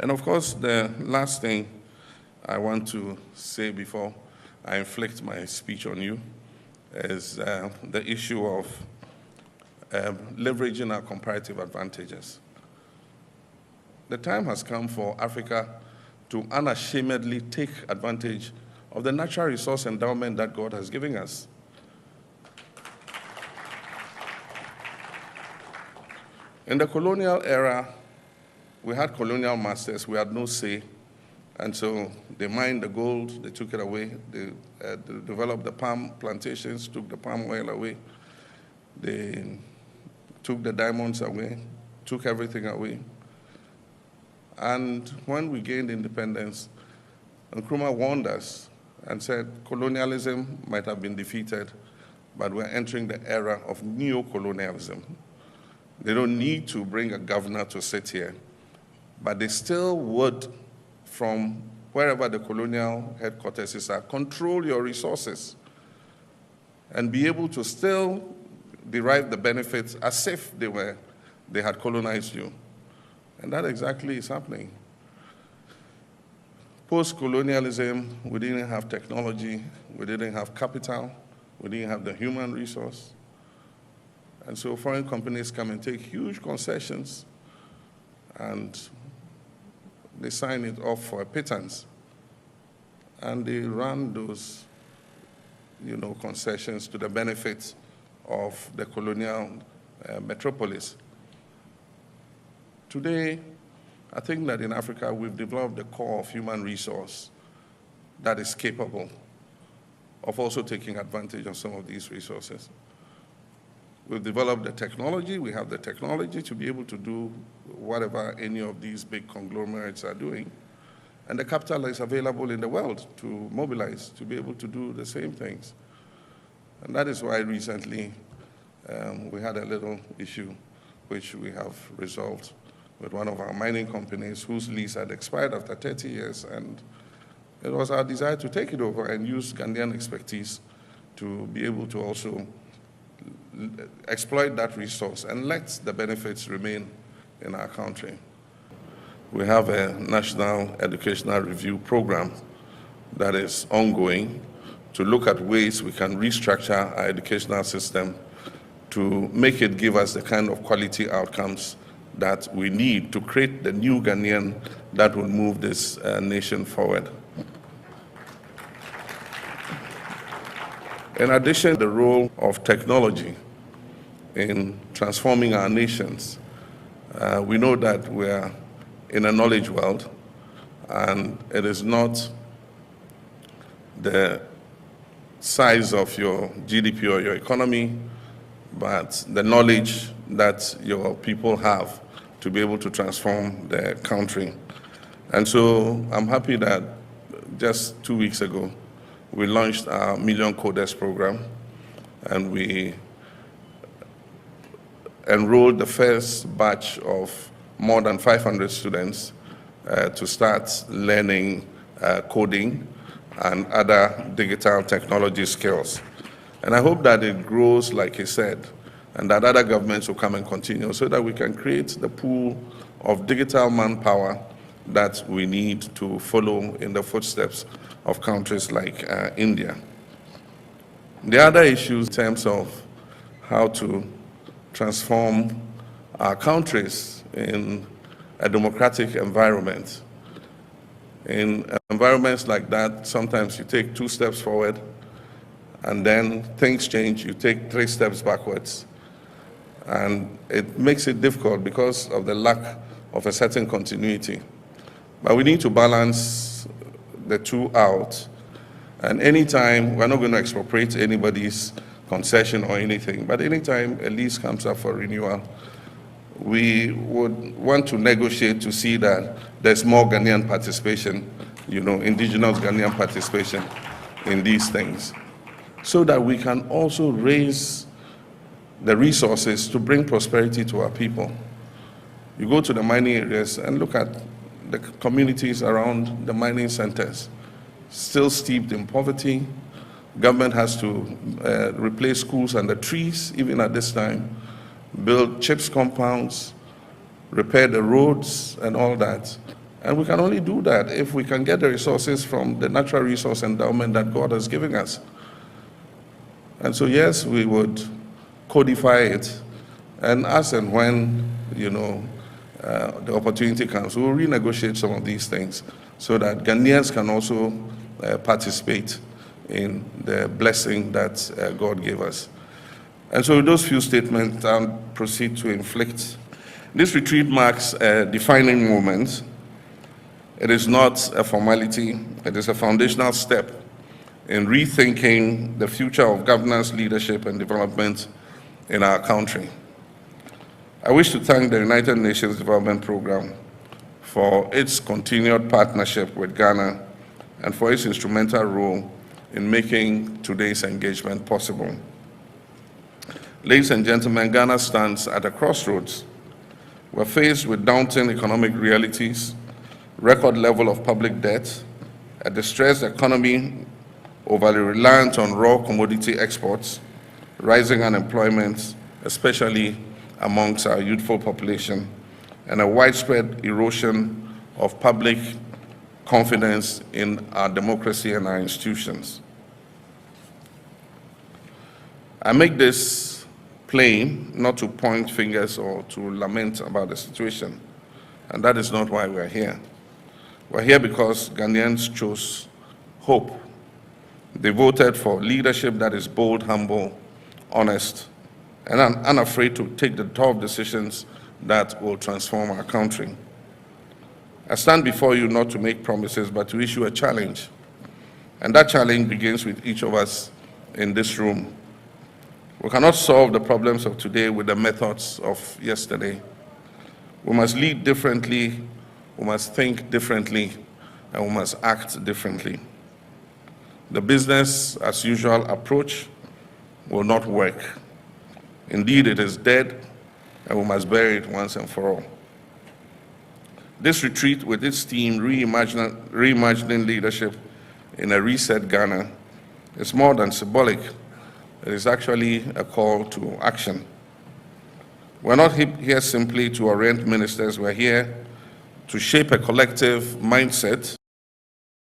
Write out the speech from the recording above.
And of course, the last thing I want to say before I inflict my speech on you is the issue of leveraging our comparative advantages. The time has come for Africa to unashamedly take advantage of the natural resource endowment that God has given us. In the colonial era, we had colonial masters, we had no say, and so they mined the gold, they took it away, they developed the palm plantations, took the palm oil away, they took the diamonds away, took everything away. And when we gained independence, Nkrumah warned us and said colonialism might have been defeated, but we're entering the era of neo-colonialism. They don't need to bring a governor to sit here, but they still would, from wherever the colonial headquarters are, control your resources and be able to still derive the benefits as if they had colonized you. And that exactly is happening. Post-colonialism, we didn't have technology, we didn't have capital, we didn't have the human resource. And so foreign companies come and take huge concessions and they sign it off for a pittance. And they run those, concessions to the benefit of the colonial metropolis. Today, I think that in Africa, we've developed the core of human resource that is capable of also taking advantage of some of these resources. We've developed the technology, we have the technology to be able to do whatever any of these big conglomerates are doing. And the capital is available in the world to mobilize, to be able to do the same things. And that is why recently we had a little issue which we have resolved with one of our mining companies whose lease had expired after 30 years. And it was our desire to take it over and use Ghanaian expertise to be able to also exploit that resource and let the benefits remain in our country. We have a national educational review program that is ongoing to look at ways we can restructure our educational system to make it give us the kind of quality outcomes that we need to create the new Ghanaian that will move this nation forward. In addition, the role of technology in transforming our nations. We know that we are in a knowledge world, and it is not the size of your GDP or your economy, but the knowledge that your people have to be able to transform their country. And so I'm happy that just 2 weeks ago, we launched our Million Coders program, and we enrolled the first batch of more than 500 students to start learning coding and other digital technology skills. And I hope that it grows, like he said, and that other governments will come and continue so that we can create the pool of digital manpower that we need to follow in the footsteps of countries like India. The other issues in terms of how to transform our countries in a democratic environment. In environments like that, sometimes you take 2 steps forward, and then things change, you take 3 steps backwards. And it makes it difficult because of the lack of a certain continuity. But we need to balance the two out. And anytime, we're not going to expropriate anybody's concession or anything, but anytime a lease comes up for renewal, we would want to negotiate to see that there's more Ghanaian participation, indigenous Ghanaian participation in these things, so that we can also raise the resources to bring prosperity to our people. You go to the mining areas and look at the communities around the mining centers, still steeped in poverty. Government has to replace schools and the trees, even at this time, build chips compounds, repair the roads and all that. And we can only do that if we can get the resources from the natural resource endowment that God has given us. And so, yes, we would codify it, and as and when, the opportunity comes, we'll renegotiate some of these things so that Ghanaians can also participate in the blessing that God gave us. And so with those few statements, I'll proceed to inflict. This retreat marks a defining moment. It is not a formality, it is a foundational step in rethinking the future of governance, leadership, and development in our country. I wish to thank the United Nations Development Programme for its continued partnership with Ghana and for its instrumental role in making today's engagement possible. Ladies and gentlemen, Ghana stands at a crossroads. We're faced with daunting economic realities, record level of public debt, a distressed economy overly reliant on raw commodity exports, rising unemployment, especially amongst our youthful population, and a widespread erosion of public confidence in our democracy and our institutions. I make this plain not to point fingers or to lament about the situation, and that is not why we're here. We're here because Ghanaians chose hope. They voted for leadership that is bold, humble, honest, and unafraid to take the tough decisions that will transform our country. I stand before you not to make promises, but to issue a challenge. And that challenge begins with each of us in this room. We cannot solve the problems of today with the methods of yesterday. We must lead differently, we must think differently, and we must act differently. The business as usual approach will not work. Indeed, it is dead, and we must bury it once and for all. This retreat with its theme, reimagining leadership in a reset Ghana, is more than symbolic. It is actually a call to action. We're not here simply to orient ministers. We're here to shape a collective mindset